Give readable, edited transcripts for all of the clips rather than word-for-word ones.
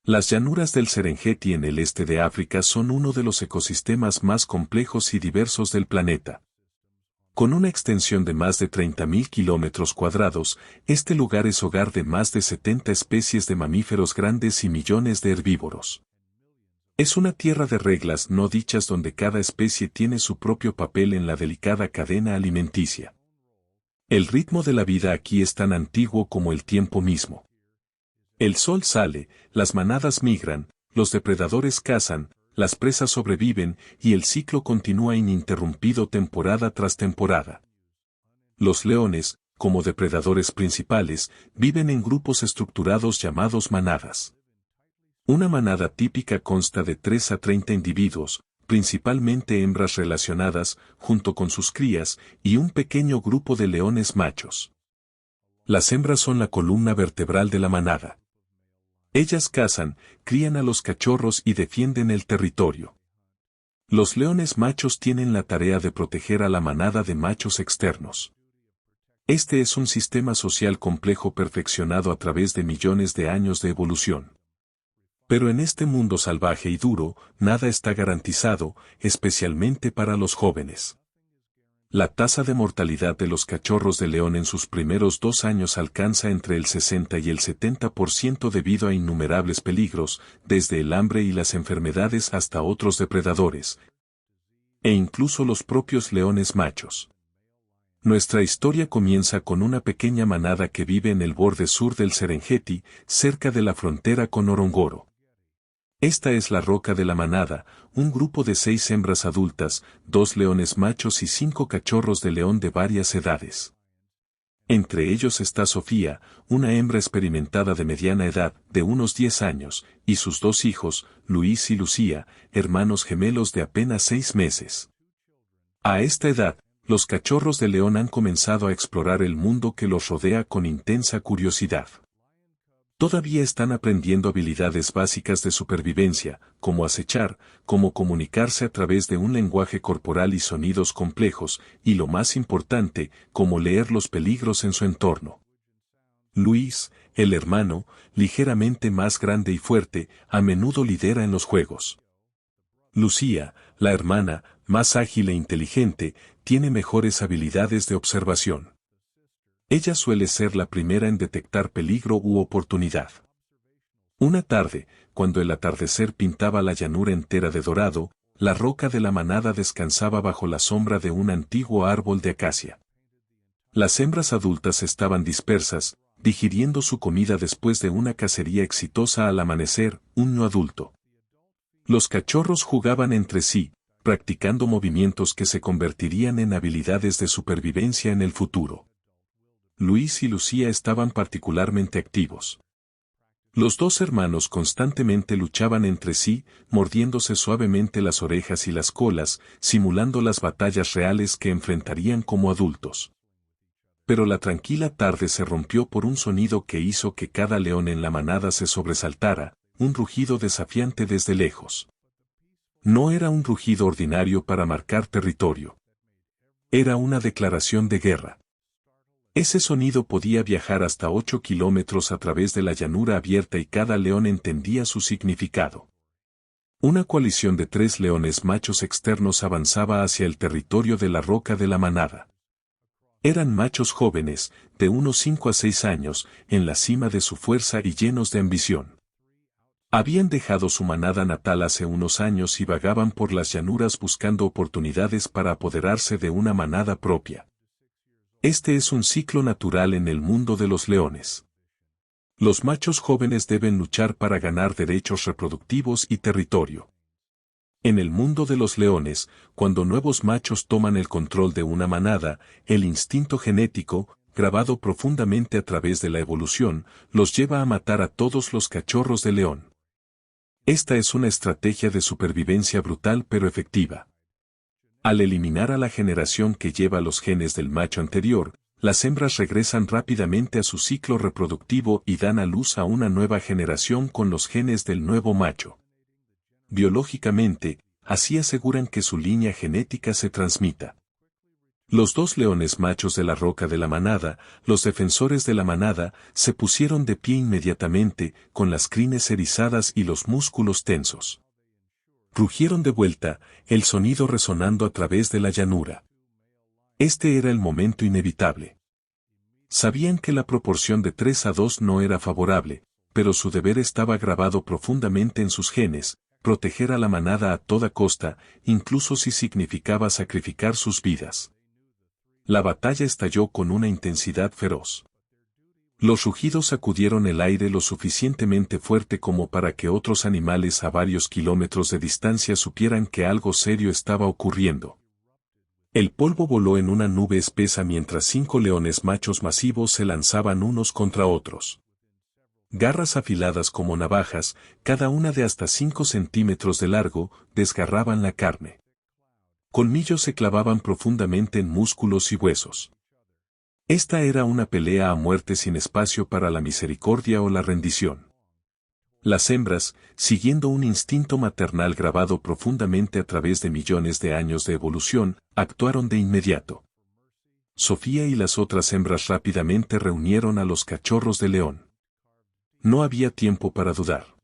Las llanuras del Serengeti en el este de África son uno de los ecosistemas más complejos y diversos del planeta. Con una extensión de más de 30.000 kilómetros cuadrados, este lugar es hogar de más de 70 especies de mamíferos grandes y millones de herbívoros. Es una tierra de reglas no dichas donde cada especie tiene su propio papel en la delicada cadena alimenticia. El ritmo de la vida aquí es tan antiguo como el tiempo mismo. El sol sale, las manadas migran, los depredadores cazan, las presas sobreviven y el ciclo continúa ininterrumpido temporada tras temporada. Los leones, como depredadores principales, viven en grupos estructurados llamados manadas. Una manada típica consta de 3 a 30 individuos, principalmente hembras relacionadas, junto con sus crías, y un pequeño grupo de leones machos. Las hembras son la columna vertebral de la manada. Ellas cazan, crían a los cachorros y defienden el territorio. Los leones machos tienen la tarea de proteger a la manada de machos externos. Este es un sistema social complejo perfeccionado a través de millones de años de evolución. Pero en este mundo salvaje y duro, nada está garantizado, especialmente para los jóvenes. La tasa de mortalidad de los cachorros de león en sus primeros 2 años alcanza entre el 60 y el 70% debido a innumerables peligros, desde el hambre y las enfermedades hasta otros depredadores, e incluso los propios leones machos. Nuestra historia comienza con una pequeña manada que vive en el borde sur del Serengeti, cerca de la frontera con Ngorongoro. Esta es la roca de la manada, un grupo de 6 hembras adultas, 2 leones machos y 5 cachorros de león de varias edades. Entre ellos está Sofía, una hembra experimentada de mediana edad, de unos 10 años, y sus 2 hijos, Luis y Lucía, hermanos gemelos de apenas 6 meses. A esta edad, los cachorros de león han comenzado a explorar el mundo que los rodea con intensa curiosidad. Todavía están aprendiendo habilidades básicas de supervivencia, como acechar, cómo comunicarse a través de un lenguaje corporal y sonidos complejos, y lo más importante, cómo leer los peligros en su entorno. Luis, el hermano, ligeramente más grande y fuerte, a menudo lidera en los juegos. Lucía, la hermana, más ágil e inteligente, tiene mejores habilidades de observación. Ella suele ser la primera en detectar peligro u oportunidad. Una tarde, cuando el atardecer pintaba la llanura entera de dorado, la roca de la manada descansaba bajo la sombra de un antiguo árbol de acacia. Las hembras adultas estaban dispersas, digiriendo su comida después de una cacería exitosa al amanecer, un ño adulto. Los cachorros jugaban entre sí, practicando movimientos que se convertirían en habilidades de supervivencia en el futuro. Luis y Lucía estaban particularmente activos. Los 2 hermanos constantemente luchaban entre sí, mordiéndose suavemente las orejas y las colas, simulando las batallas reales que enfrentarían como adultos. Pero la tranquila tarde se rompió por un sonido que hizo que cada león en la manada se sobresaltara, un rugido desafiante desde lejos. No era un rugido ordinario para marcar territorio. Era una declaración de guerra. Ese sonido podía viajar hasta 8 kilómetros a través de la llanura abierta y cada león entendía su significado. Una coalición de 3 leones machos externos avanzaba hacia el territorio de la roca de la manada. Eran machos jóvenes, de unos 5 a 6 años, en la cima de su fuerza y llenos de ambición. Habían dejado su manada natal hace unos años y vagaban por las llanuras buscando oportunidades para apoderarse de una manada propia. Este es un ciclo natural en el mundo de los leones. Los machos jóvenes deben luchar para ganar derechos reproductivos y territorio. En el mundo de los leones, cuando nuevos machos toman el control de una manada, el instinto genético, grabado profundamente a través de la evolución, los lleva a matar a todos los cachorros de león. Esta es una estrategia de supervivencia brutal pero efectiva. Al eliminar a la generación que lleva los genes del macho anterior, las hembras regresan rápidamente a su ciclo reproductivo y dan a luz a una nueva generación con los genes del nuevo macho. Biológicamente, así aseguran que su línea genética se transmita. Los dos leones machos de la roca de la manada, los defensores de la manada, se pusieron de pie inmediatamente, con las crines erizadas y los músculos tensos. Rugieron de vuelta, el sonido resonando a través de la llanura. Este era el momento inevitable. Sabían que la proporción de 3-2 no era favorable, pero su deber estaba grabado profundamente en sus genes, proteger a la manada a toda costa, incluso si significaba sacrificar sus vidas. La batalla estalló con una intensidad feroz. Los rugidos sacudieron el aire lo suficientemente fuerte como para que otros animales a varios kilómetros de distancia supieran que algo serio estaba ocurriendo. El polvo voló en una nube espesa mientras 5 leones machos masivos se lanzaban unos contra otros. Garras afiladas como navajas, cada una de hasta 5 centímetros de largo, desgarraban la carne. Colmillos se clavaban profundamente en músculos y huesos. Esta era una pelea a muerte sin espacio para la misericordia o la rendición. Las hembras, siguiendo un instinto maternal grabado profundamente a través de millones de años de evolución, actuaron de inmediato. Sofía y las otras hembras rápidamente reunieron a los cachorros de león. No había tiempo para dudar.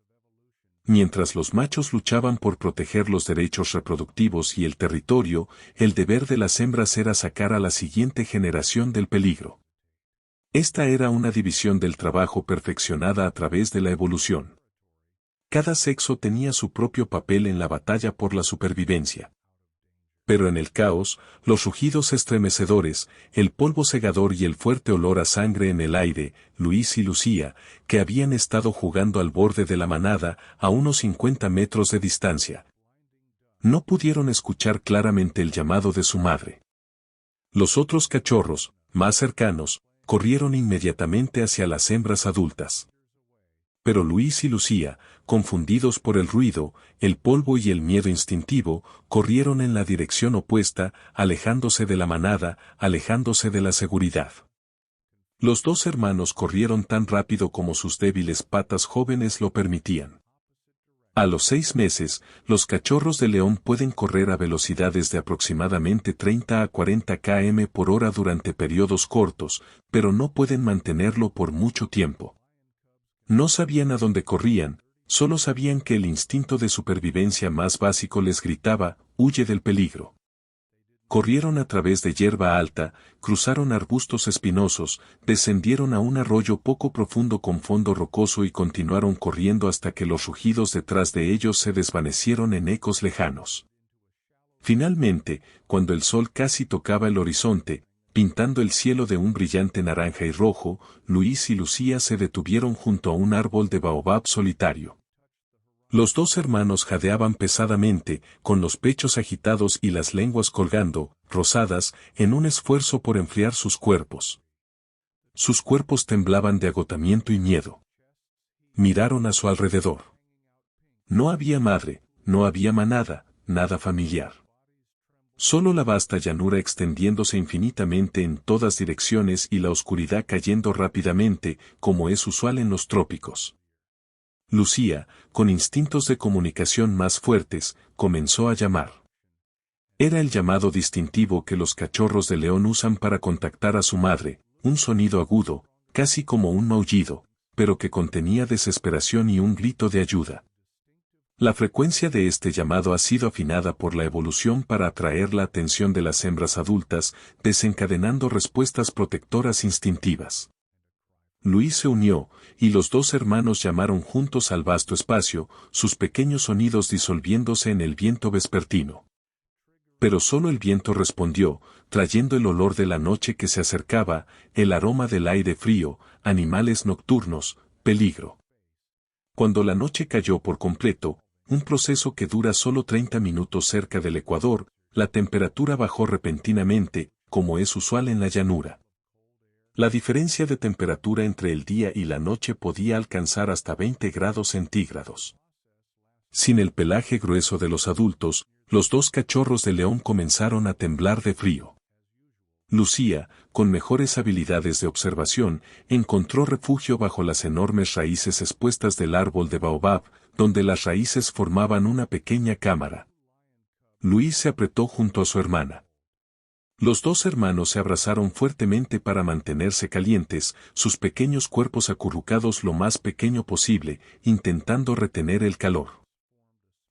Mientras los machos luchaban por proteger los derechos reproductivos y el territorio, el deber de las hembras era sacar a la siguiente generación del peligro. Esta era una división del trabajo perfeccionada a través de la evolución. Cada sexo tenía su propio papel en la batalla por la supervivencia. Pero en el caos, los rugidos estremecedores, el polvo cegador y el fuerte olor a sangre en el aire, Luis y Lucía, que habían estado jugando al borde de la manada, a unos 50 metros de distancia, no pudieron escuchar claramente el llamado de su madre. Los otros cachorros, más cercanos, corrieron inmediatamente hacia las hembras adultas. Pero Luis y Lucía, confundidos por el ruido, el polvo y el miedo instintivo, corrieron en la dirección opuesta, alejándose de la manada, alejándose de la seguridad. Los dos hermanos corrieron tan rápido como sus débiles patas jóvenes lo permitían. A los 6 meses, los cachorros de león pueden correr a velocidades de aproximadamente 30 a 40 km por hora durante periodos cortos, pero no pueden mantenerlo por mucho tiempo. No sabían a dónde corrían, solo sabían que el instinto de supervivencia más básico les gritaba, huye del peligro. Corrieron a través de hierba alta, cruzaron arbustos espinosos, descendieron a un arroyo poco profundo con fondo rocoso y continuaron corriendo hasta que los rugidos detrás de ellos se desvanecieron en ecos lejanos. Finalmente, cuando el sol casi tocaba el horizonte, pintando el cielo de un brillante naranja y rojo, Luis y Lucía se detuvieron junto a un árbol de baobab solitario. Los dos hermanos jadeaban pesadamente, con los pechos agitados y las lenguas colgando, rosadas, en un esfuerzo por enfriar sus cuerpos. Sus cuerpos temblaban de agotamiento y miedo. Miraron a su alrededor. No había madre, no había manada, nada familiar. Solo la vasta llanura extendiéndose infinitamente en todas direcciones y la oscuridad cayendo rápidamente, como es usual en los trópicos. Lucía, con instintos de comunicación más fuertes, comenzó a llamar. Era el llamado distintivo que los cachorros de león usan para contactar a su madre, un sonido agudo, casi como un maullido, pero que contenía desesperación y un grito de ayuda. La frecuencia de este llamado ha sido afinada por la evolución para atraer la atención de las hembras adultas, desencadenando respuestas protectoras instintivas. Luis se unió, y los dos hermanos llamaron juntos al vasto espacio, sus pequeños sonidos disolviéndose en el viento vespertino. Pero solo el viento respondió, trayendo el olor de la noche que se acercaba, el aroma del aire frío, animales nocturnos, peligro. Cuando la noche cayó por completo, un proceso que dura solo 30 minutos cerca del Ecuador, la temperatura bajó repentinamente, como es usual en la llanura. La diferencia de temperatura entre el día y la noche podía alcanzar hasta 20 grados centígrados. Sin el pelaje grueso de los adultos, los dos cachorros de león comenzaron a temblar de frío. Lucía, con mejores habilidades de observación, encontró refugio bajo las enormes raíces expuestas del árbol de baobab, donde las raíces formaban una pequeña cámara. Luis se apretó junto a su hermana. Los dos hermanos se abrazaron fuertemente para mantenerse calientes, sus pequeños cuerpos acurrucados lo más pequeño posible, intentando retener el calor.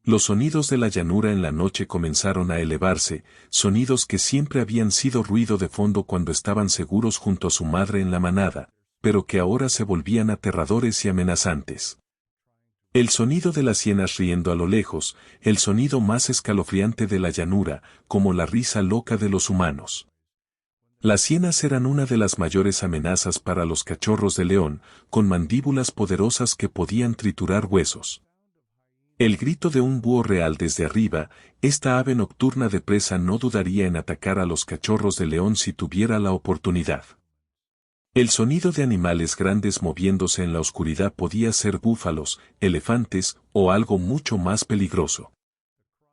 Los sonidos de la llanura en la noche comenzaron a elevarse, sonidos que siempre habían sido ruido de fondo cuando estaban seguros junto a su madre en la manada, pero que ahora se volvían aterradores y amenazantes. El sonido de las hienas riendo a lo lejos, el sonido más escalofriante de la llanura, como la risa loca de los humanos. Las hienas eran una de las mayores amenazas para los cachorros de león, con mandíbulas poderosas que podían triturar huesos. El grito de un búho real desde arriba, esta ave nocturna de presa no dudaría en atacar a los cachorros de león si tuviera la oportunidad. El sonido de animales grandes moviéndose en la oscuridad podía ser búfalos, elefantes o algo mucho más peligroso.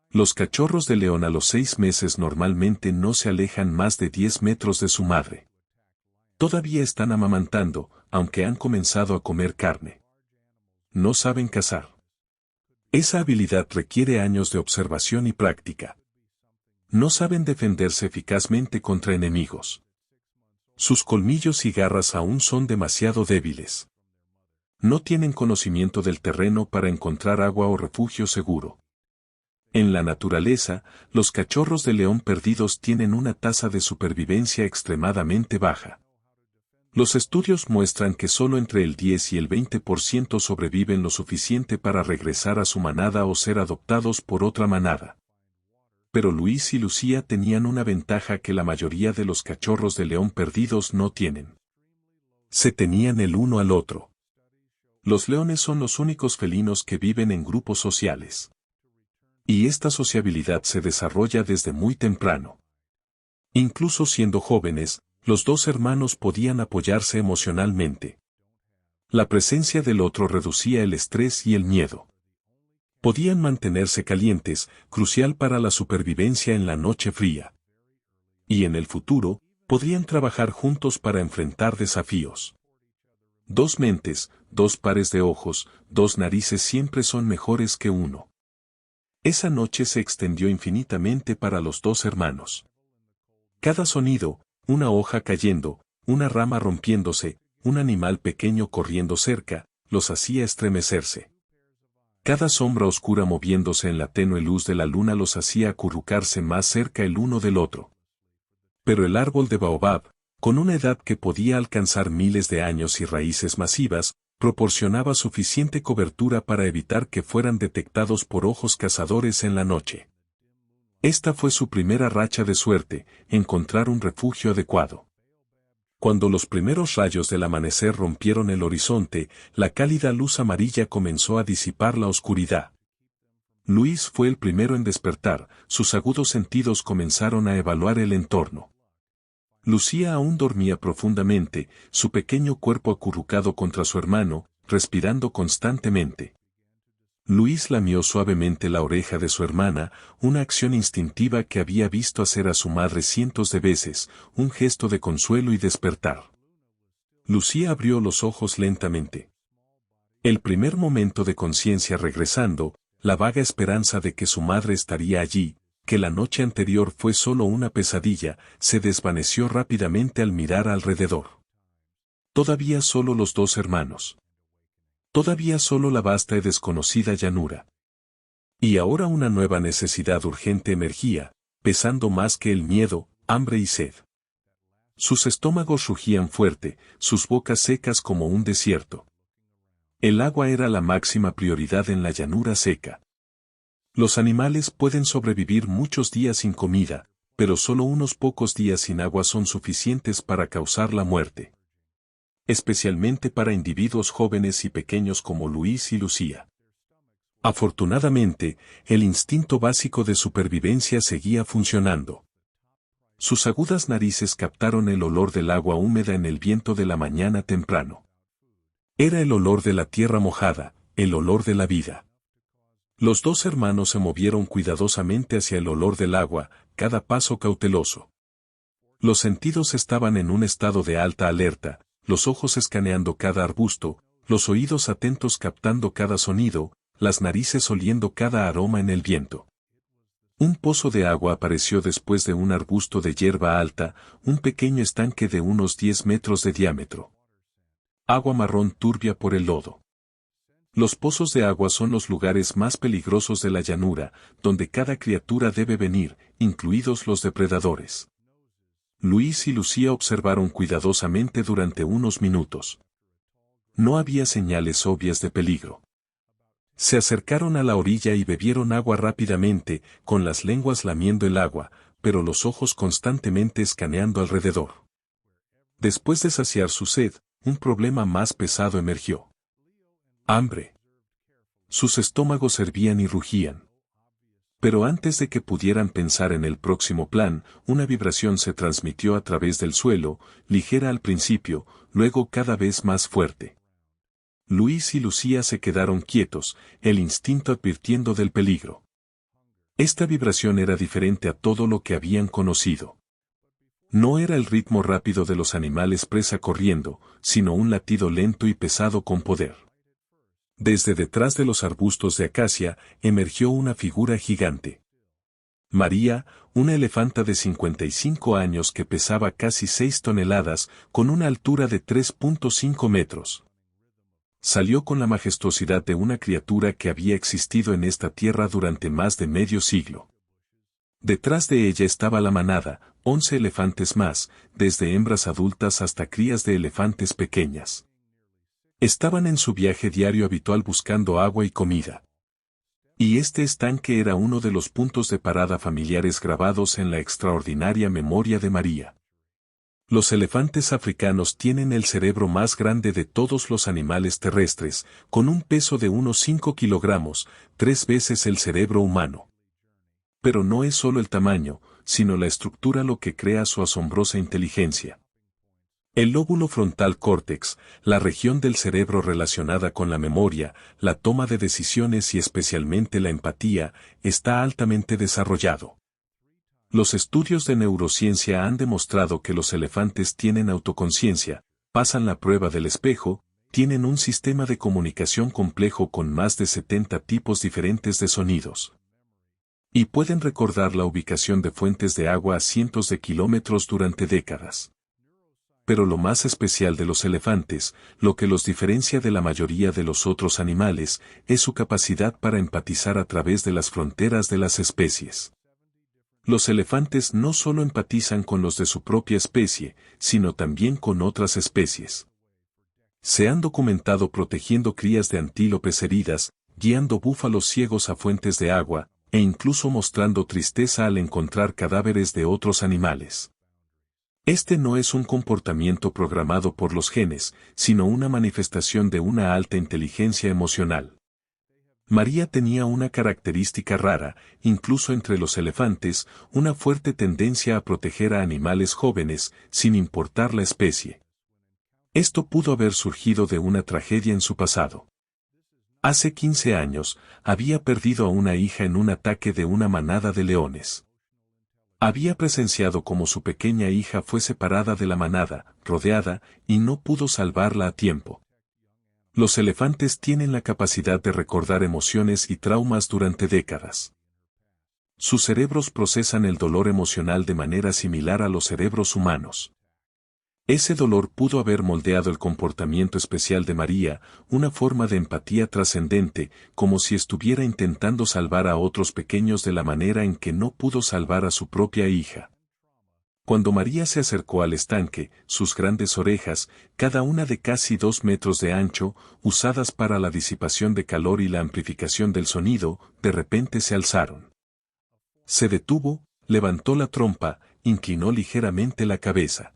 Los cachorros de león a los 6 meses normalmente no se alejan más de 10 metros de su madre. Todavía están amamantando, aunque han comenzado a comer carne. No saben cazar. Esa habilidad requiere años de observación y práctica. No saben defenderse eficazmente contra enemigos. Sus colmillos y garras aún son demasiado débiles. No tienen conocimiento del terreno para encontrar agua o refugio seguro. En la naturaleza, los cachorros de león perdidos tienen una tasa de supervivencia extremadamente baja. Los estudios muestran que solo entre el 10 y el 20% sobreviven lo suficiente para regresar a su manada o ser adoptados por otra manada. Pero Luis y Lucía tenían una ventaja que la mayoría de los cachorros de león perdidos no tienen. Se tenían el uno al otro. Los leones son los únicos felinos que viven en grupos sociales. Y esta sociabilidad se desarrolla desde muy temprano. Incluso siendo jóvenes, los dos hermanos podían apoyarse emocionalmente. La presencia del otro reducía el estrés y el miedo. Podían mantenerse calientes, crucial para la supervivencia en la noche fría. Y en el futuro, podrían trabajar juntos para enfrentar desafíos. Dos mentes, dos pares de ojos, dos narices siempre son mejores que uno. Esa noche se extendió infinitamente para los dos hermanos. Cada sonido, una hoja cayendo, una rama rompiéndose, un animal pequeño corriendo cerca, los hacía estremecerse. Cada sombra oscura moviéndose en la tenue luz de la luna los hacía acurrucarse más cerca el uno del otro. Pero el árbol de baobab, con una edad que podía alcanzar miles de años y raíces masivas, proporcionaba suficiente cobertura para evitar que fueran detectados por ojos cazadores en la noche. Esta fue su primera racha de suerte, encontrar un refugio adecuado. Cuando los primeros rayos del amanecer rompieron el horizonte, la cálida luz amarilla comenzó a disipar la oscuridad. Luis fue el primero en despertar, sus agudos sentidos comenzaron a evaluar el entorno. Lucía aún dormía profundamente, su pequeño cuerpo acurrucado contra su hermano, respirando constantemente. Luis lamió suavemente la oreja de su hermana, una acción instintiva que había visto hacer a su madre cientos de veces, un gesto de consuelo y despertar. Lucía abrió los ojos lentamente. El primer momento de conciencia regresando, la vaga esperanza de que su madre estaría allí, que la noche anterior fue solo una pesadilla, se desvaneció rápidamente al mirar alrededor. Todavía solo los dos hermanos. Todavía solo la vasta y desconocida llanura. Y ahora una nueva necesidad urgente emergía, pesando más que el miedo, hambre y sed. Sus estómagos rugían fuerte, sus bocas secas como un desierto. El agua era la máxima prioridad en la llanura seca. Los animales pueden sobrevivir muchos días sin comida, pero solo unos pocos días sin agua son suficientes para causar la muerte. Especialmente para individuos jóvenes y pequeños como Luis y Lucía. Afortunadamente, el instinto básico de supervivencia seguía funcionando. Sus agudas narices captaron el olor del agua húmeda en el viento de la mañana temprano. Era el olor de la tierra mojada, el olor de la vida. Los dos hermanos se movieron cuidadosamente hacia el olor del agua, cada paso cauteloso. Los sentidos estaban en un estado de alta alerta, los ojos escaneando cada arbusto, los oídos atentos captando cada sonido, las narices oliendo cada aroma en el viento. Un pozo de agua apareció después de un arbusto de hierba alta, un pequeño estanque de unos 10 metros de diámetro. Agua marrón turbia por el lodo. Los pozos de agua son los lugares más peligrosos de la llanura, donde cada criatura debe venir, incluidos los depredadores. Luis y Lucía observaron cuidadosamente durante unos minutos. No había señales obvias de peligro. Se acercaron a la orilla y bebieron agua rápidamente, con las lenguas lamiendo el agua, pero los ojos constantemente escaneando alrededor. Después de saciar su sed, un problema más pesado emergió. Hambre. Sus estómagos hervían y rugían. Pero antes de que pudieran pensar en el próximo plan, una vibración se transmitió a través del suelo, ligera al principio, luego cada vez más fuerte. Luis y Lucía se quedaron quietos, el instinto advirtiendo del peligro. Esta vibración era diferente a todo lo que habían conocido. No era el ritmo rápido de los animales presa corriendo, sino un latido lento y pesado con poder. Desde detrás de los arbustos de acacia, emergió una figura gigante. María, una elefanta de 55 años que pesaba casi 6 toneladas, con una altura de 3.5 metros. Salió con la majestuosidad de una criatura que había existido en esta tierra durante más de medio siglo. Detrás de ella estaba la manada, 11 elefantes más, desde hembras adultas hasta crías de elefantes pequeñas. Estaban en su viaje diario habitual buscando agua y comida. Y este estanque era uno de los puntos de parada familiares grabados en la extraordinaria memoria de María. Los elefantes africanos tienen el cerebro más grande de todos los animales terrestres, con un peso de unos 5 kilogramos, 3 veces el cerebro humano. Pero no es solo el tamaño, sino la estructura lo que crea su asombrosa inteligencia. El lóbulo frontal córtex, la región del cerebro relacionada con la memoria, la toma de decisiones y especialmente la empatía, está altamente desarrollado. Los estudios de neurociencia han demostrado que los elefantes tienen autoconciencia, pasan la prueba del espejo, tienen un sistema de comunicación complejo con más de 70 tipos diferentes de sonidos. Y pueden recordar la ubicación de fuentes de agua a cientos de kilómetros durante décadas. Pero lo más especial de los elefantes, lo que los diferencia de la mayoría de los otros animales, es su capacidad para empatizar a través de las fronteras de las especies. Los elefantes no solo empatizan con los de su propia especie, sino también con otras especies. Se han documentado protegiendo crías de antílopes heridas, guiando búfalos ciegos a fuentes de agua, e incluso mostrando tristeza al encontrar cadáveres de otros animales. Este no es un comportamiento programado por los genes, sino una manifestación de una alta inteligencia emocional. María tenía una característica rara, incluso entre los elefantes, una fuerte tendencia a proteger a animales jóvenes, sin importar la especie. Esto pudo haber surgido de una tragedia en su pasado. Hace 15 años, había perdido a una hija en un ataque de una manada de leones. Había presenciado cómo su pequeña hija fue separada de la manada, rodeada, y no pudo salvarla a tiempo. Los elefantes tienen la capacidad de recordar emociones y traumas durante décadas. Sus cerebros procesan el dolor emocional de manera similar a los cerebros humanos. Ese dolor pudo haber moldeado el comportamiento especial de María, una forma de empatía trascendente, como si estuviera intentando salvar a otros pequeños de la manera en que no pudo salvar a su propia hija. Cuando María se acercó al estanque, sus grandes orejas, cada una de casi 2 metros de ancho, usadas para la disipación de calor y la amplificación del sonido, de repente se alzaron. Se detuvo, levantó la trompa, inclinó ligeramente la cabeza.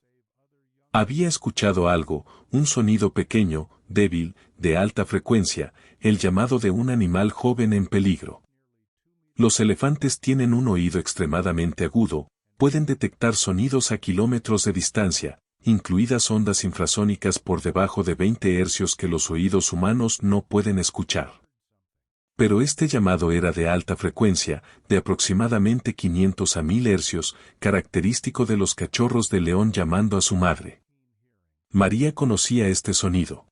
Había escuchado algo, un sonido pequeño, débil, de alta frecuencia, el llamado de un animal joven en peligro. Los elefantes tienen un oído extremadamente agudo, pueden detectar sonidos a kilómetros de distancia, incluidas ondas infrasónicas por debajo de 20 hercios que los oídos humanos no pueden escuchar. Pero este llamado era de alta frecuencia, de aproximadamente 500 a 1000 hercios, característico de los cachorros de león llamando a su madre. María conocía este sonido.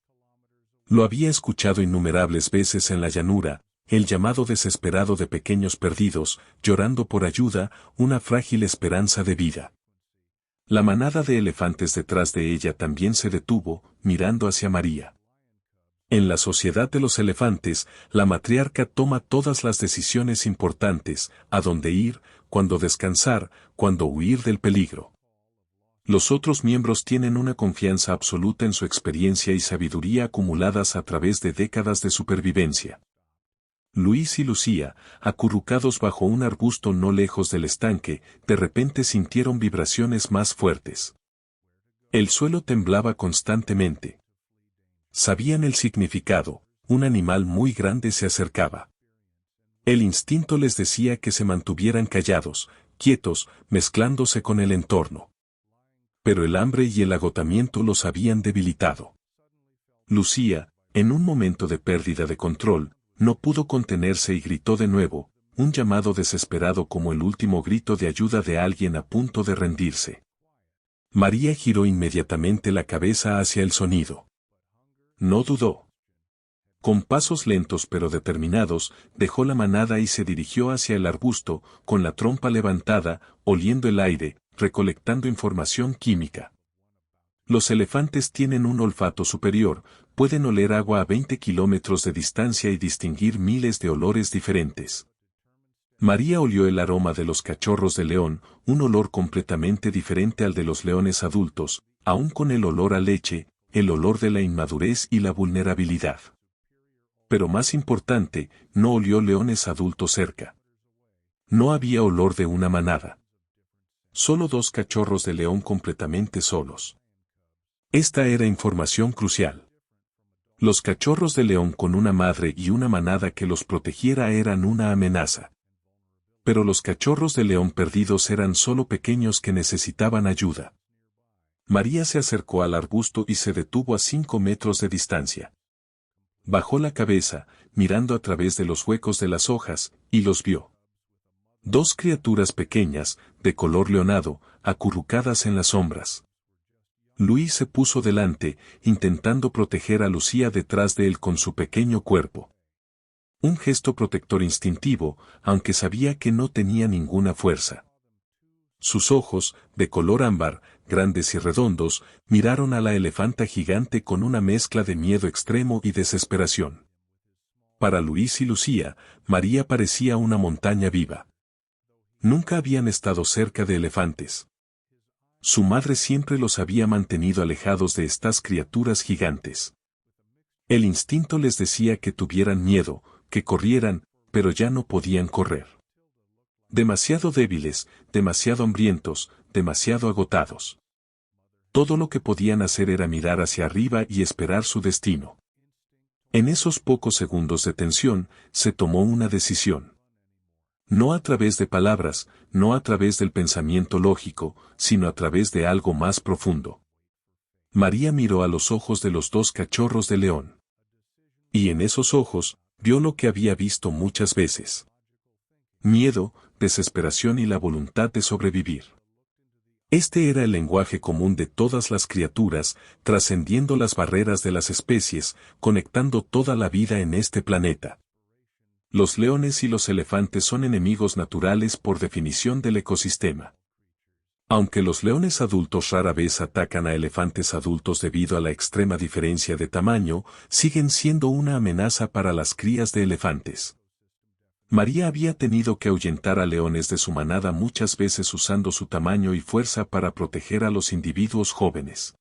Lo había escuchado innumerables veces en la llanura, el llamado desesperado de pequeños perdidos, llorando por ayuda, una frágil esperanza de vida. La manada de elefantes detrás de ella también se detuvo, mirando hacia María. En la sociedad de los elefantes, la matriarca toma todas las decisiones importantes, a dónde ir, cuándo descansar, cuándo huir del peligro. Los otros miembros tienen una confianza absoluta en su experiencia y sabiduría acumuladas a través de décadas de supervivencia. Luis y Lucía, acurrucados bajo un arbusto no lejos del estanque, de repente sintieron vibraciones más fuertes. El suelo temblaba constantemente. Sabían el significado, un animal muy grande se acercaba. El instinto les decía que se mantuvieran callados, quietos, mezclándose con el entorno. Pero el hambre y el agotamiento los habían debilitado. Lucía, en un momento de pérdida de control, no pudo contenerse y gritó de nuevo, un llamado desesperado como el último grito de ayuda de alguien a punto de rendirse. María giró inmediatamente la cabeza hacia el sonido. No dudó. Con pasos lentos pero determinados, dejó la manada y se dirigió hacia el arbusto, con la trompa levantada, oliendo el aire, recolectando información química. Los elefantes tienen un olfato superior, pueden oler agua a 20 kilómetros de distancia y distinguir miles de olores diferentes. María olió el aroma de los cachorros de león, un olor completamente diferente al de los leones adultos, aún con el olor a leche, el olor de la inmadurez y la vulnerabilidad. Pero más importante, no olió leones adultos cerca. No había olor de una manada. Solo 2 cachorros de león completamente solos. Esta era información crucial. Los cachorros de león con una madre y una manada que los protegiera eran una amenaza. Pero los cachorros de león perdidos eran solo pequeños que necesitaban ayuda. María se acercó al arbusto y se detuvo a 5 metros de distancia. Bajó la cabeza, mirando a través de los huecos de las hojas, y los vio. 2 criaturas pequeñas, de color leonado, acurrucadas en las sombras. Luis se puso delante, intentando proteger a Lucía detrás de él con su pequeño cuerpo. Un gesto protector instintivo, aunque sabía que no tenía ninguna fuerza. Sus ojos, de color ámbar, grandes y redondos, miraron a la elefanta gigante con una mezcla de miedo extremo y desesperación. Para Luis y Lucía, María parecía una montaña viva. Nunca habían estado cerca de elefantes. Su madre siempre los había mantenido alejados de estas criaturas gigantes. El instinto les decía que tuvieran miedo, que corrieran, pero ya no podían correr. Demasiado débiles, demasiado hambrientos, demasiado agotados. Todo lo que podían hacer era mirar hacia arriba y esperar su destino. En esos pocos segundos de tensión, se tomó una decisión. No a través de palabras, no a través del pensamiento lógico, sino a través de algo más profundo. María miró a los ojos de los 2 cachorros de león. Y en esos ojos, vio lo que había visto muchas veces. Miedo, desesperación y la voluntad de sobrevivir. Este era el lenguaje común de todas las criaturas, trascendiendo las barreras de las especies, conectando toda la vida en este planeta. Los leones y los elefantes son enemigos naturales por definición del ecosistema. Aunque los leones adultos rara vez atacan a elefantes adultos debido a la extrema diferencia de tamaño, siguen siendo una amenaza para las crías de elefantes. María había tenido que ahuyentar a leones de su manada muchas veces usando su tamaño y fuerza para proteger a los individuos jóvenes.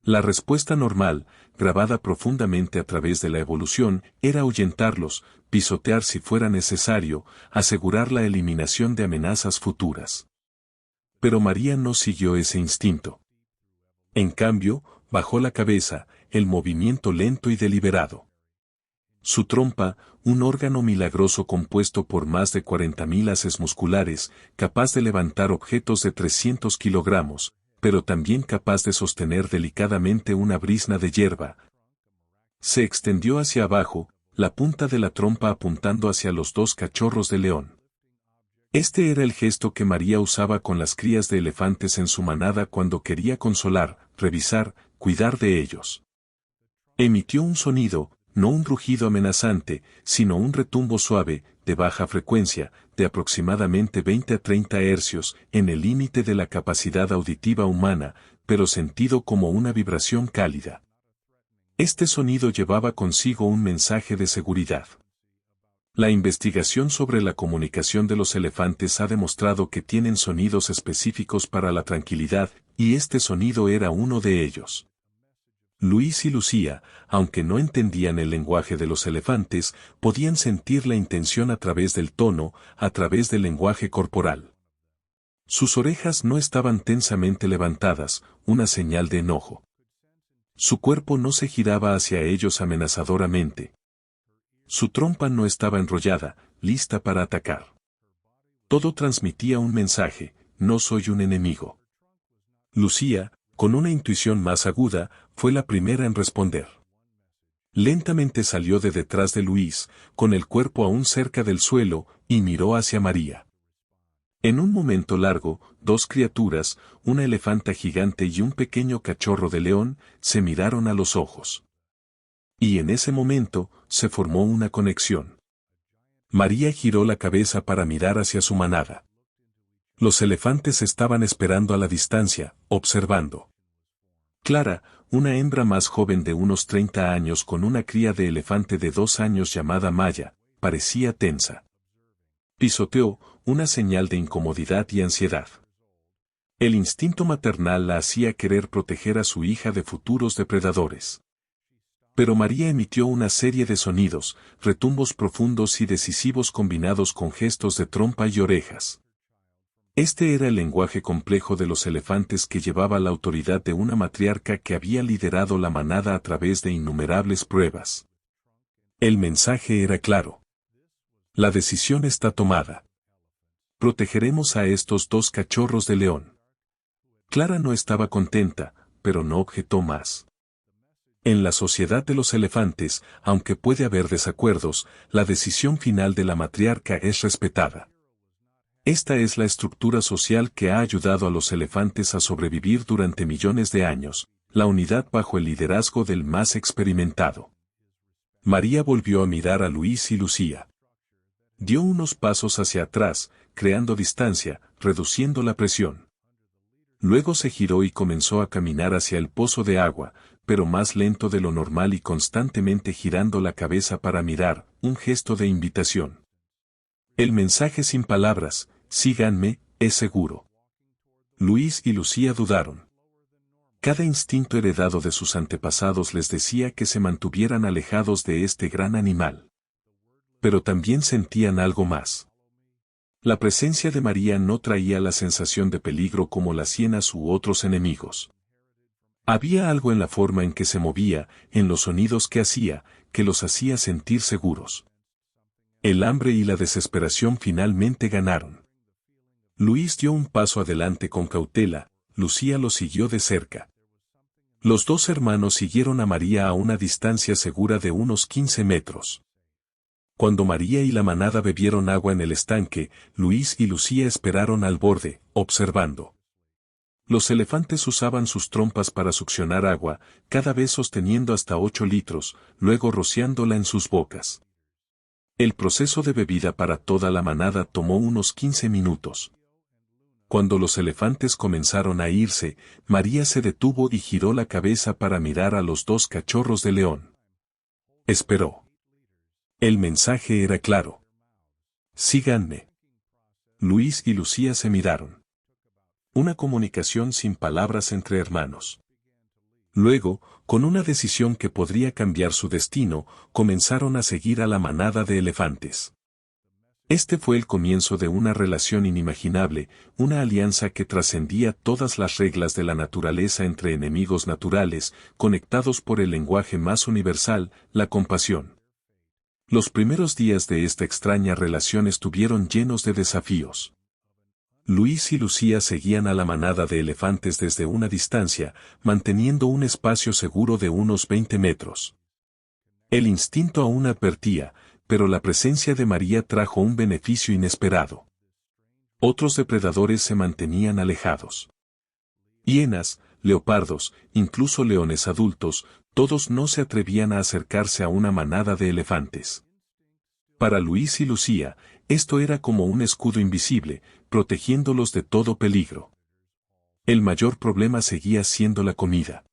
La respuesta normal, grabada profundamente a través de la evolución, era ahuyentarlos, pisotear si fuera necesario, asegurar la eliminación de amenazas futuras. Pero María no siguió ese instinto. En cambio, bajó la cabeza, el movimiento lento y deliberado. Su trompa, un órgano milagroso compuesto por más de 40.000 haces musculares, capaz de levantar objetos de 300 kilogramos, pero también capaz de sostener delicadamente una brizna de hierba. Se extendió hacia abajo, la punta de la trompa apuntando hacia los 2 cachorros de león. Este era el gesto que María usaba con las crías de elefantes en su manada cuando quería consolar, revisar, cuidar de ellos. Emitió un sonido, no un rugido amenazante, sino un retumbo suave, de baja frecuencia, de aproximadamente 20 a 30 hercios, en el límite de la capacidad auditiva humana, pero sentido como una vibración cálida. Este sonido llevaba consigo un mensaje de seguridad. La investigación sobre la comunicación de los elefantes ha demostrado que tienen sonidos específicos para la tranquilidad, y este sonido era uno de ellos. Luis y Lucía, aunque no entendían el lenguaje de los elefantes, podían sentir la intención a través del tono, a través del lenguaje corporal. Sus orejas no estaban tensamente levantadas, una señal de enojo. Su cuerpo no se giraba hacia ellos amenazadoramente. Su trompa no estaba enrollada, lista para atacar. Todo transmitía un mensaje: no soy un enemigo. Lucía, con una intuición más aguda, fue la primera en responder. Lentamente salió de detrás de Luis, con el cuerpo aún cerca del suelo, y miró hacia María. En un momento largo, dos criaturas, una elefanta gigante y un pequeño cachorro de león, se miraron a los ojos. Y en ese momento, se formó una conexión. María giró la cabeza para mirar hacia su manada. Los elefantes estaban esperando a la distancia, observando. Clara, una hembra más joven de unos 30 años con una cría de elefante de 2 años llamada Maya, parecía tensa. Pisoteó, una señal de incomodidad y ansiedad. El instinto maternal la hacía querer proteger a su hija de futuros depredadores. Pero María emitió una serie de sonidos, retumbos profundos y decisivos combinados con gestos de trompa y orejas. Este era el lenguaje complejo de los elefantes que llevaba la autoridad de una matriarca que había liderado la manada a través de innumerables pruebas. El mensaje era claro. La decisión está tomada. Protegeremos a estos dos cachorros de león. Clara no estaba contenta, pero no objetó más. En la sociedad de los elefantes, aunque puede haber desacuerdos, la decisión final de la matriarca es respetada. Esta es la estructura social que ha ayudado a los elefantes a sobrevivir durante millones de años, la unidad bajo el liderazgo del más experimentado. María volvió a mirar a Luis y Lucía. Dio unos pasos hacia atrás, creando distancia, reduciendo la presión. Luego se giró y comenzó a caminar hacia el pozo de agua, pero más lento de lo normal y constantemente girando la cabeza para mirar, un gesto de invitación. El mensaje sin palabras: síganme, es seguro. Luis y Lucía dudaron. Cada instinto heredado de sus antepasados les decía que se mantuvieran alejados de este gran animal. Pero también sentían algo más. La presencia de María no traía la sensación de peligro como las hienas u otros enemigos. Había algo en la forma en que se movía, en los sonidos que hacía, que los hacía sentir seguros. El hambre y la desesperación finalmente ganaron. Luis dio un paso adelante con cautela, Lucía lo siguió de cerca. Los dos hermanos siguieron a María a una distancia segura de unos 15 metros. Cuando María y la manada bebieron agua en el estanque, Luis y Lucía esperaron al borde, observando. Los elefantes usaban sus trompas para succionar agua, cada vez sosteniendo hasta 8 litros, luego rociándola en sus bocas. El proceso de bebida para toda la manada tomó unos 15 minutos. Cuando los elefantes comenzaron a irse, María se detuvo y giró la cabeza para mirar a los dos cachorros de león. Esperó. El mensaje era claro. Síganme. Luis y Lucía se miraron. Una comunicación sin palabras entre hermanos. Luego, con una decisión que podría cambiar su destino, comenzaron a seguir a la manada de elefantes. Este fue el comienzo de una relación inimaginable, una alianza que trascendía todas las reglas de la naturaleza entre enemigos naturales, conectados por el lenguaje más universal, la compasión. Los primeros días de esta extraña relación estuvieron llenos de desafíos. Luis y Lucía seguían a la manada de elefantes desde una distancia, manteniendo un espacio seguro de unos 20 metros. El instinto aún advertía, pero la presencia de María trajo un beneficio inesperado. Otros depredadores se mantenían alejados. Hienas, leopardos, incluso leones adultos, todos no se atrevían a acercarse a una manada de elefantes. Para Luis y Lucía, esto era como un escudo invisible, protegiéndolos de todo peligro. El mayor problema seguía siendo la comida.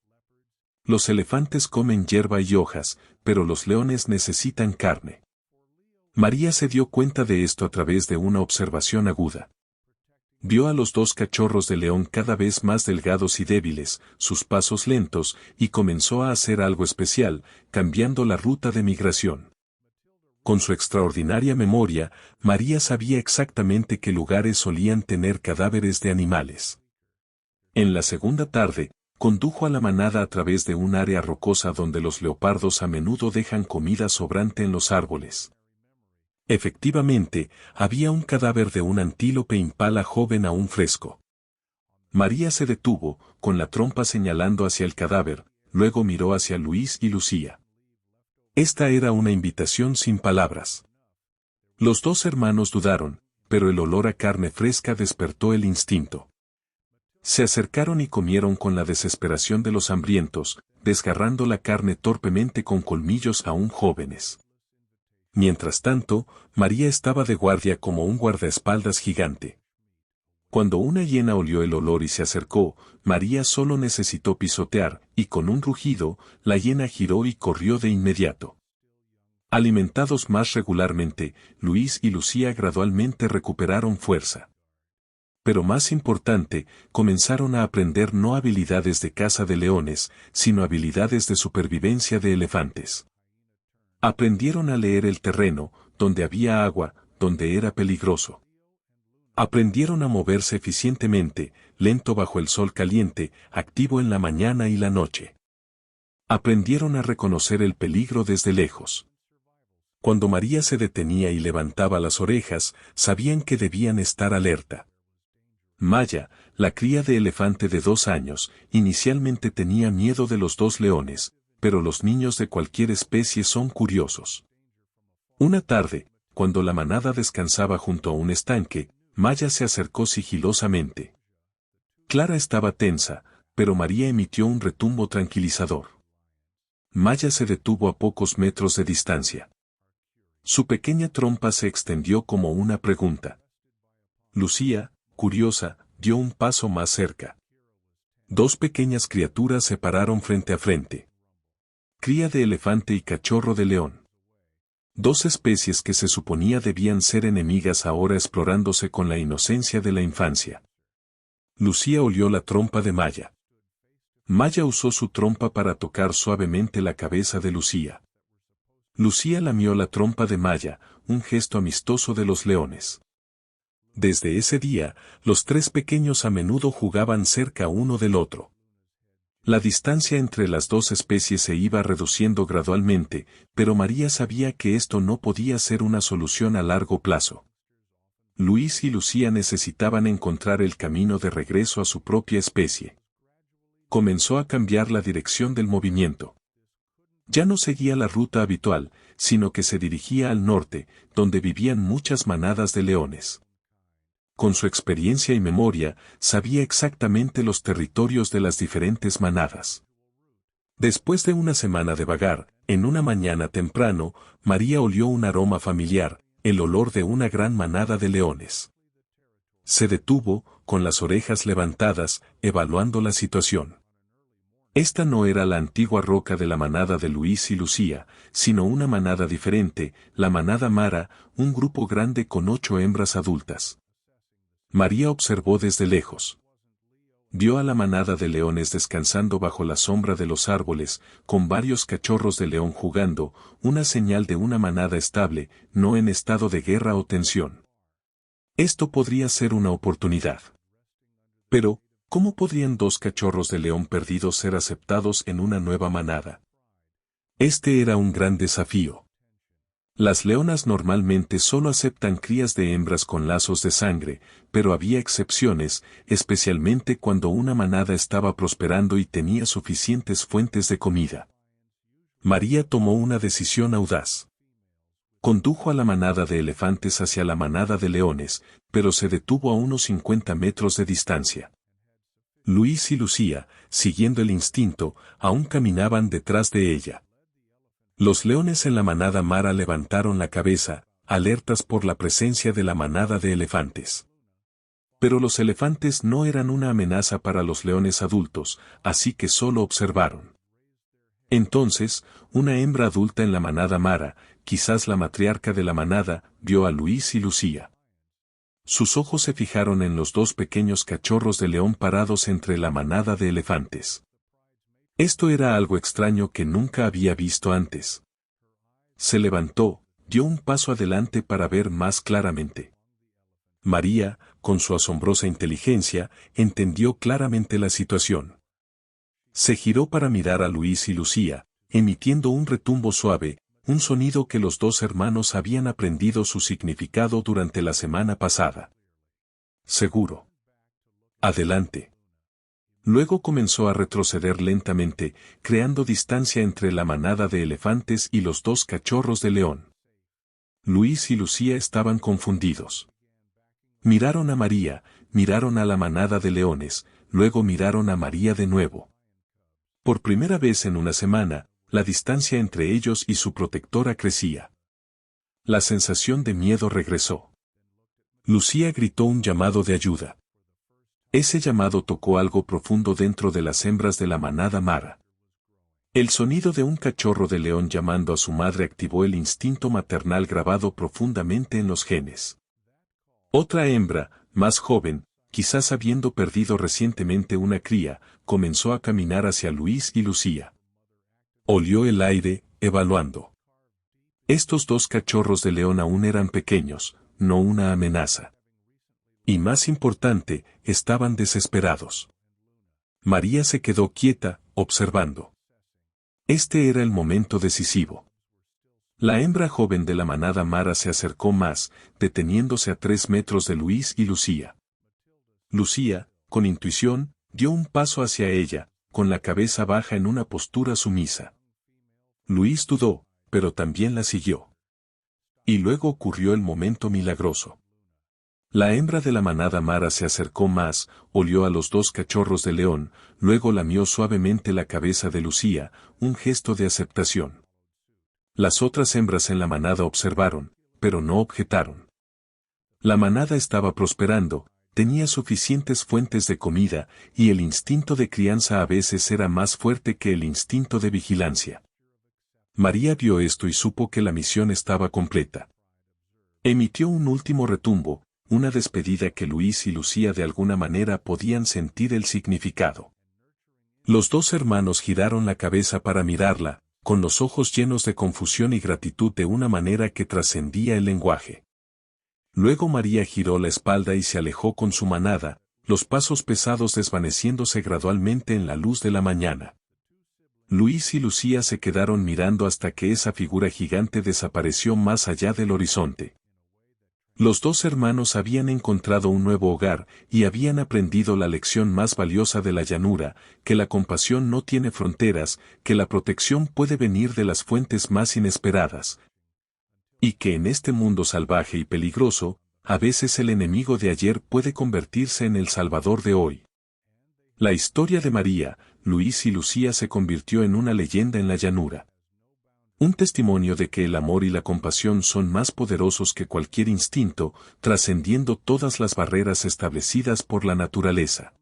Los elefantes comen hierba y hojas, pero los leones necesitan carne. María se dio cuenta de esto a través de una observación aguda. Vio a los dos cachorros de león cada vez más delgados y débiles, sus pasos lentos, y comenzó a hacer algo especial, cambiando la ruta de migración. Con su extraordinaria memoria, María sabía exactamente qué lugares solían tener cadáveres de animales. En la segunda tarde, condujo a la manada a través de un área rocosa donde los leopardos a menudo dejan comida sobrante en los árboles. Efectivamente, había un cadáver de un antílope impala joven aún fresco. María se detuvo, con la trompa señalando hacia el cadáver, luego miró hacia Luis y Lucía. Esta era una invitación sin palabras. Los dos hermanos dudaron, pero el olor a carne fresca despertó el instinto. Se acercaron y comieron con la desesperación de los hambrientos, desgarrando la carne torpemente con colmillos aún jóvenes. Mientras tanto, María estaba de guardia como un guardaespaldas gigante. Cuando una hiena olió el olor y se acercó, María solo necesitó pisotear, y con un rugido, la hiena giró y corrió de inmediato. Alimentados más regularmente, Luis y Lucía gradualmente recuperaron fuerza. Pero más importante, comenzaron a aprender no habilidades de caza de leones, sino habilidades de supervivencia de elefantes. Aprendieron a leer el terreno, donde había agua, donde era peligroso. Aprendieron a moverse eficientemente, lento bajo el sol caliente, activo en la mañana y la noche. Aprendieron a reconocer el peligro desde lejos. Cuando María se detenía y levantaba las orejas, sabían que debían estar alerta. Maya, la cría de elefante de 2 años, inicialmente tenía miedo de los dos leones, pero los niños de cualquier especie son curiosos. Una tarde, cuando la manada descansaba junto a un estanque, Maya se acercó sigilosamente. Clara estaba tensa, pero María emitió un retumbo tranquilizador. Maya se detuvo a pocos metros de distancia. Su pequeña trompa se extendió como una pregunta. Lucía, curiosa, dio un paso más cerca. Dos pequeñas criaturas se pararon frente a frente. Cría de elefante y cachorro de león. Dos especies que se suponía debían ser enemigas ahora explorándose con la inocencia de la infancia. Lucía olió la trompa de Maya. Maya usó su trompa para tocar suavemente la cabeza de Lucía. Lucía lamió la trompa de Maya, un gesto amistoso de los leones. Desde ese día, los tres pequeños a menudo jugaban cerca uno del otro. La distancia entre las dos especies se iba reduciendo gradualmente, pero María sabía que esto no podía ser una solución a largo plazo. Luis y Lucía necesitaban encontrar el camino de regreso a su propia especie. Comenzó a cambiar la dirección del movimiento. Ya no seguía la ruta habitual, sino que se dirigía al norte, donde vivían muchas manadas de leones. Con su experiencia y memoria, sabía exactamente los territorios de las diferentes manadas. Después de una semana de vagar, en una mañana temprano, María olió un aroma familiar, el olor de una gran manada de leones. Se detuvo, con las orejas levantadas, evaluando la situación. Esta no era la antigua roca de la manada de Luis y Lucía, sino una manada diferente, la manada Mara, un grupo grande con 8 hembras adultas. María observó desde lejos. Vio a la manada de leones descansando bajo la sombra de los árboles, con varios cachorros de león jugando, una señal de una manada estable, no en estado de guerra o tensión. Esto podría ser una oportunidad. Pero, ¿cómo podrían 2 cachorros de león perdidos ser aceptados en una nueva manada? Este era un gran desafío. Las leonas normalmente solo aceptan crías de hembras con lazos de sangre, pero había excepciones, especialmente cuando una manada estaba prosperando y tenía suficientes fuentes de comida. María tomó una decisión audaz. Condujo a la manada de elefantes hacia la manada de leones, pero se detuvo a unos 50 metros de distancia. Luis y Lucía, siguiendo el instinto, aún caminaban detrás de ella. Los leones en la manada Mara levantaron la cabeza, alertas por la presencia de la manada de elefantes. Pero los elefantes no eran una amenaza para los leones adultos, así que solo observaron. Entonces, una hembra adulta en la manada Mara, quizás la matriarca de la manada, vio a Luis y Lucía. Sus ojos se fijaron en los dos pequeños cachorros de león parados entre la manada de elefantes. Esto era algo extraño que nunca había visto antes. Se levantó, dio un paso adelante para ver más claramente. María, con su asombrosa inteligencia, entendió claramente la situación. Se giró para mirar a Luis y Lucía, emitiendo un retumbo suave, un sonido que los dos hermanos habían aprendido su significado durante la semana pasada. Seguro. Adelante. Luego comenzó a retroceder lentamente, creando distancia entre la manada de elefantes y los dos cachorros de león. Luis y Lucía estaban confundidos. Miraron a María, miraron a la manada de leones, luego miraron a María de nuevo. Por primera vez en una semana, la distancia entre ellos y su protectora crecía. La sensación de miedo regresó. Lucía gritó un llamado de ayuda. Ese llamado tocó algo profundo dentro de las hembras de la manada Mara. El sonido de un cachorro de león llamando a su madre activó el instinto maternal grabado profundamente en los genes. Otra hembra, más joven, quizás habiendo perdido recientemente una cría, comenzó a caminar hacia Luis y Lucía. Olió el aire, evaluando. Estos dos cachorros de león aún eran pequeños, no una amenaza. Y más importante, estaban desesperados. María se quedó quieta, observando. Este era el momento decisivo. La hembra joven de la manada Mara se acercó más, deteniéndose a 3 metros de Luis y Lucía. Lucía, con intuición, dio un paso hacia ella, con la cabeza baja en una postura sumisa. Luis dudó, pero también la siguió. Y luego ocurrió el momento milagroso. La hembra de la manada Mara se acercó más, olió a los dos cachorros de león, luego lamió suavemente la cabeza de Lucía, un gesto de aceptación. Las otras hembras en la manada observaron, pero no objetaron. La manada estaba prosperando, tenía suficientes fuentes de comida, y el instinto de crianza a veces era más fuerte que el instinto de vigilancia. María vio esto y supo que la misión estaba completa. Emitió un último retumbo, una despedida que Luis y Lucía de alguna manera podían sentir el significado. Los dos hermanos giraron la cabeza para mirarla, con los ojos llenos de confusión y gratitud de una manera que trascendía el lenguaje. Luego María giró la espalda y se alejó con su manada, los pasos pesados desvaneciéndose gradualmente en la luz de la mañana. Luis y Lucía se quedaron mirando hasta que esa figura gigante desapareció más allá del horizonte. Los dos hermanos habían encontrado un nuevo hogar y habían aprendido la lección más valiosa de la llanura, que la compasión no tiene fronteras, que la protección puede venir de las fuentes más inesperadas, y que en este mundo salvaje y peligroso, a veces el enemigo de ayer puede convertirse en el salvador de hoy. La historia de María, Luis y Lucía se convirtió en una leyenda en la llanura. Un testimonio de que el amor y la compasión son más poderosos que cualquier instinto, trascendiendo todas las barreras establecidas por la naturaleza.